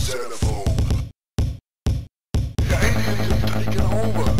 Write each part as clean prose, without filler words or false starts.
Xenophobe. The aliens are taking over.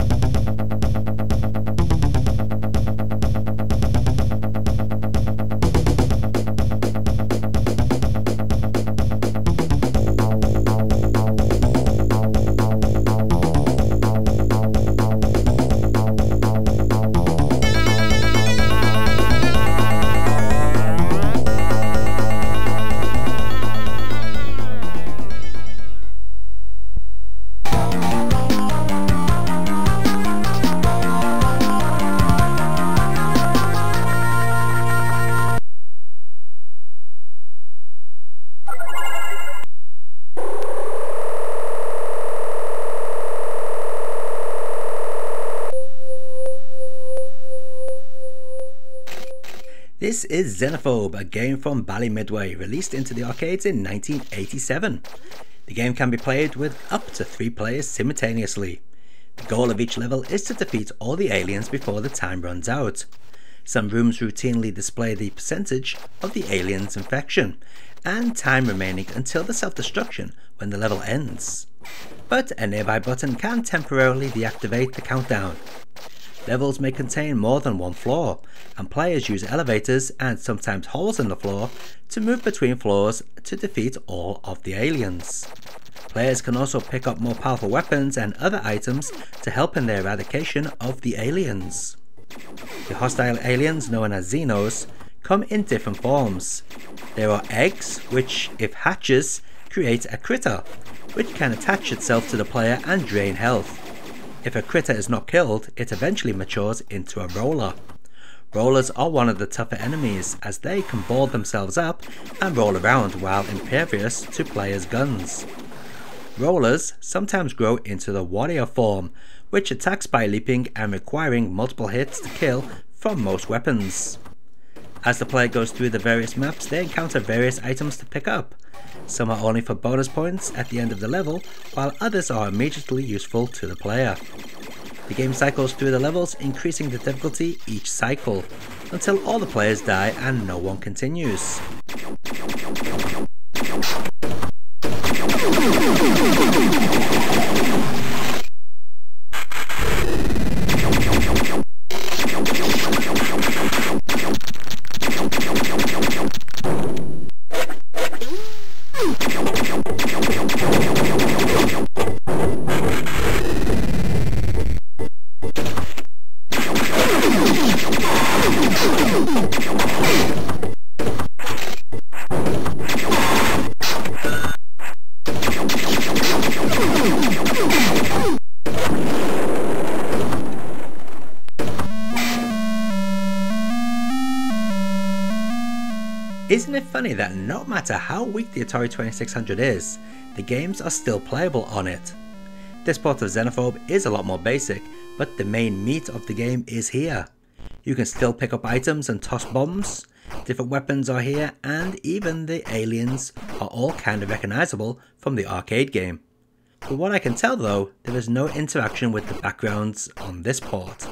This is Xenophobe, a game from Bally Midway, released into the arcades in 1987. The game can be played with up to 3 players simultaneously. The goal of each level is to defeat all the aliens before the time runs out. Some rooms routinely display the percentage of the aliens' infection, and time remaining until the self-destruction when the level ends. But a nearby button can temporarily deactivate the countdown. Levels may contain more than one floor, and players use elevators and sometimes holes in the floor to move between floors to defeat all of the aliens. Players can also pick up more powerful weapons and other items to help in the eradication of the aliens. The hostile aliens, known as Xenos, come in different forms. There are eggs, which, if hatches, create a critter, which can attach itself to the player and drain health. If a critter is not killed, it eventually matures into a roller. Rollers are one of the tougher enemies, as they can ball themselves up and roll around while impervious to players' guns. Rollers sometimes grow into the warrior form, which attacks by leaping and requiring multiple hits to kill from most weapons. As the player goes through the various maps, they encounter various items to pick up. Some are only for bonus points at the end of the level, while others are immediately useful to the player. The game cycles through the levels, increasing the difficulty each cycle, until all the players die and no one continues. Isn't it funny that no matter how weak the Atari 2600 is, the games are still playable on it? This port of Xenophobe is a lot more basic, but the main meat of the game is here. You can still pick up items and toss bombs, different weapons are here, and even the aliens are all kinda recognizable from the arcade game. From what I can tell though, there is no interaction with the backgrounds on this port,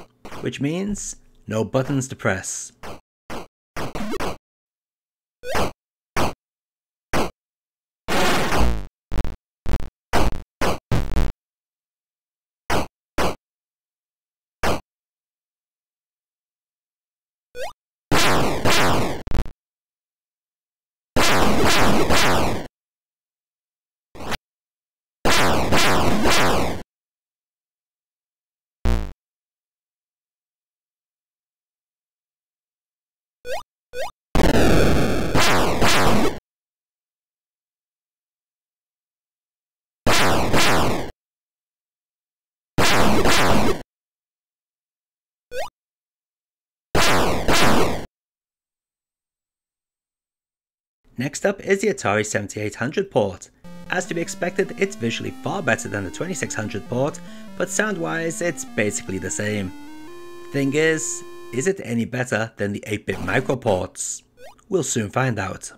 which means no buttons to press. Next up is the Atari 7800 port. As to be expected, it's visually far better than the 2600 port, but sound-wise it's basically the same. Thing is it any better than the 8-bit micro ports? We'll soon find out.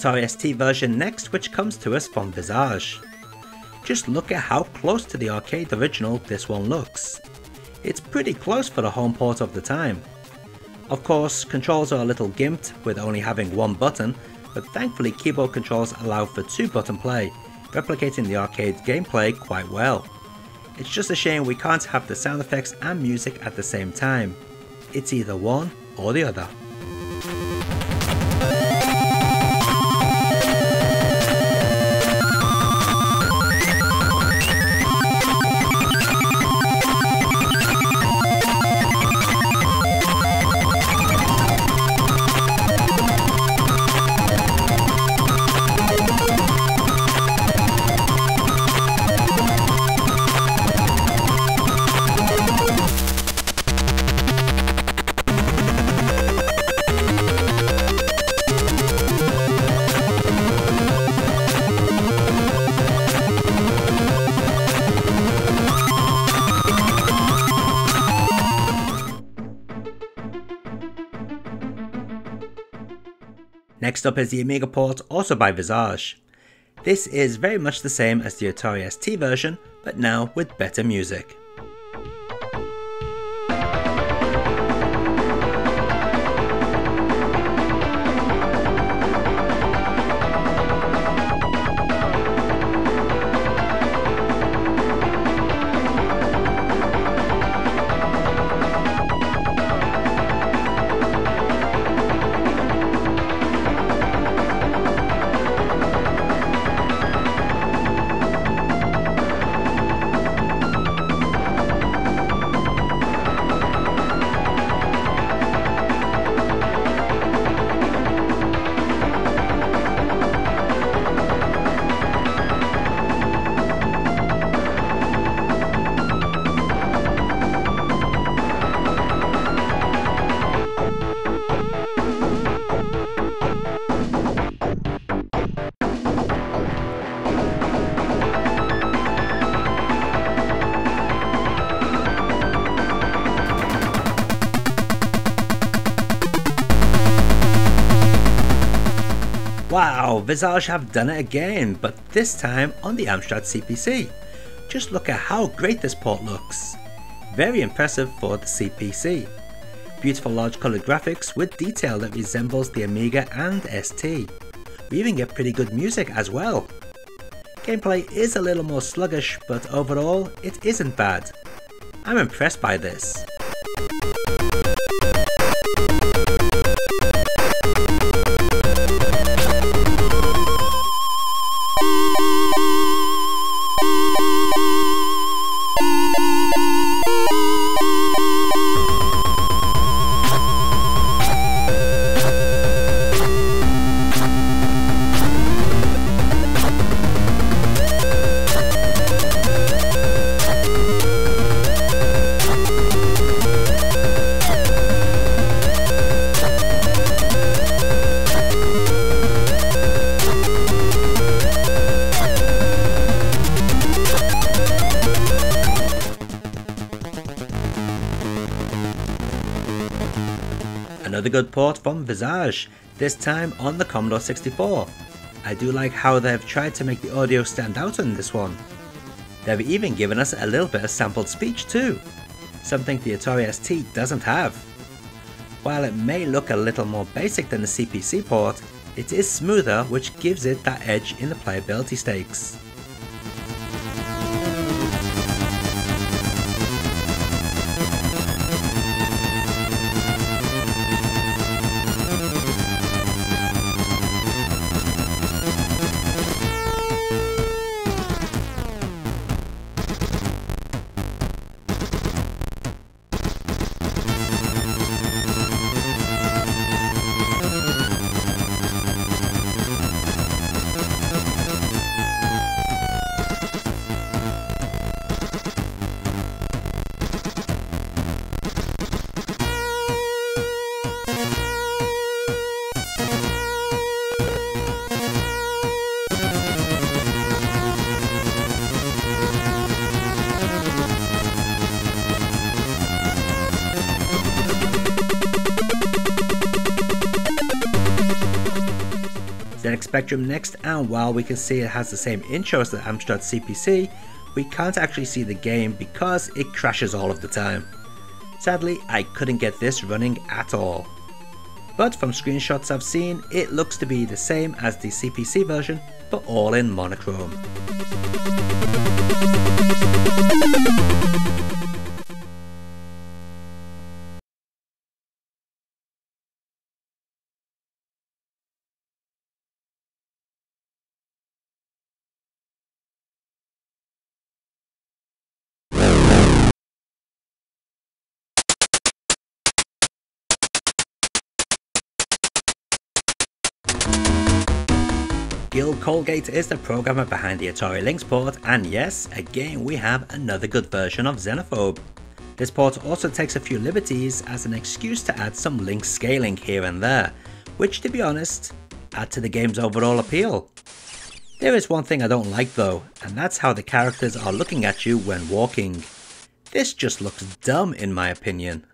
Atari ST version next, which comes to us from Visage. Just look at how close to the arcade original this one looks. It's pretty close for the home port of the time. Of course, controls are a little gimped with only having one button, but thankfully keyboard controls allow for 2-button play, replicating the arcade gameplay quite well. It's just a shame we can't have the sound effects and music at the same time. It's either one or the other. Next up is the Amiga port, also by Visage. This is very much the same as the Atari ST version, but now with better music. Wow, Visage have done it again, but this time on the Amstrad CPC. Just look at how great this port looks. Very impressive for the CPC. Beautiful large coloured graphics with detail that resembles the Amiga and ST. We even get pretty good music as well. Gameplay is a little more sluggish, but overall it isn't bad. I'm impressed by this. Another good port from Visage, this time on the Commodore 64. I do like how they've tried to make the audio stand out on this one. They've even given us a little bit of sampled speech too, something the Atari ST doesn't have. While it may look a little more basic than the CPC port, it is smoother, which gives it that edge in the playability stakes. ZX Spectrum next, and while we can see it has the same intro as the Amstrad CPC, we can't actually see the game because it crashes all of the time. Sadly, I couldn't get this running at all. But from screenshots I've seen, it looks to be the same as the CPC version, but all in monochrome. Gil Colgate is the programmer behind the Atari Lynx port, and yes, again we have another good version of Xenophobe. This port also takes a few liberties as an excuse to add some Lynx scaling here and there, which to be honest, add to the game's overall appeal. There is one thing I don't like though, and that's how the characters are looking at you when walking. This just looks dumb in my opinion.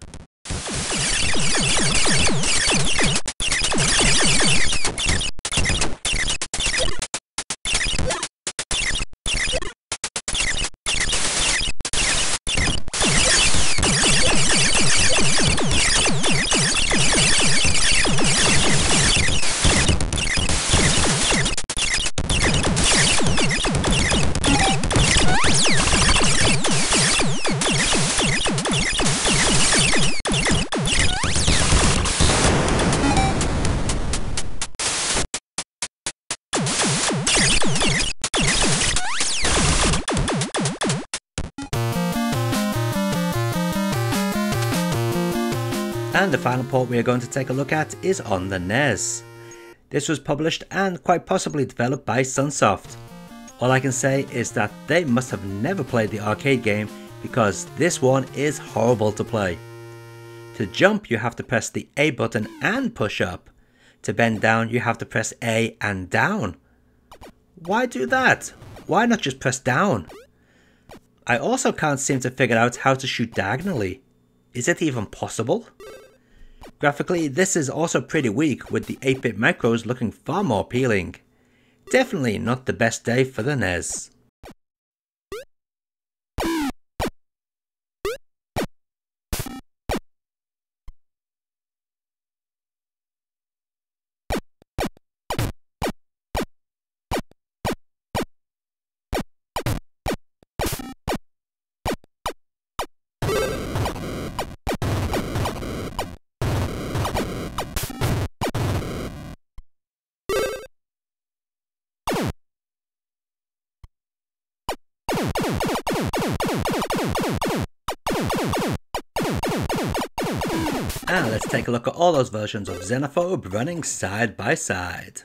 And the final port we are going to take a look at is on the NES. This was published and quite possibly developed by Sunsoft. All I can say is that they must have never played the arcade game because this one is horrible to play. To jump you have to press the A button and push up. To bend down you have to press A and down. Why do that? Why not just press down? I also can't seem to figure out how to shoot diagonally. Is it even possible? Graphically, this is also pretty weak, with the 8-bit macros looking far more appealing. Definitely not the best day for the NES. And let's take a look at all those versions of Xenophobe running side by side.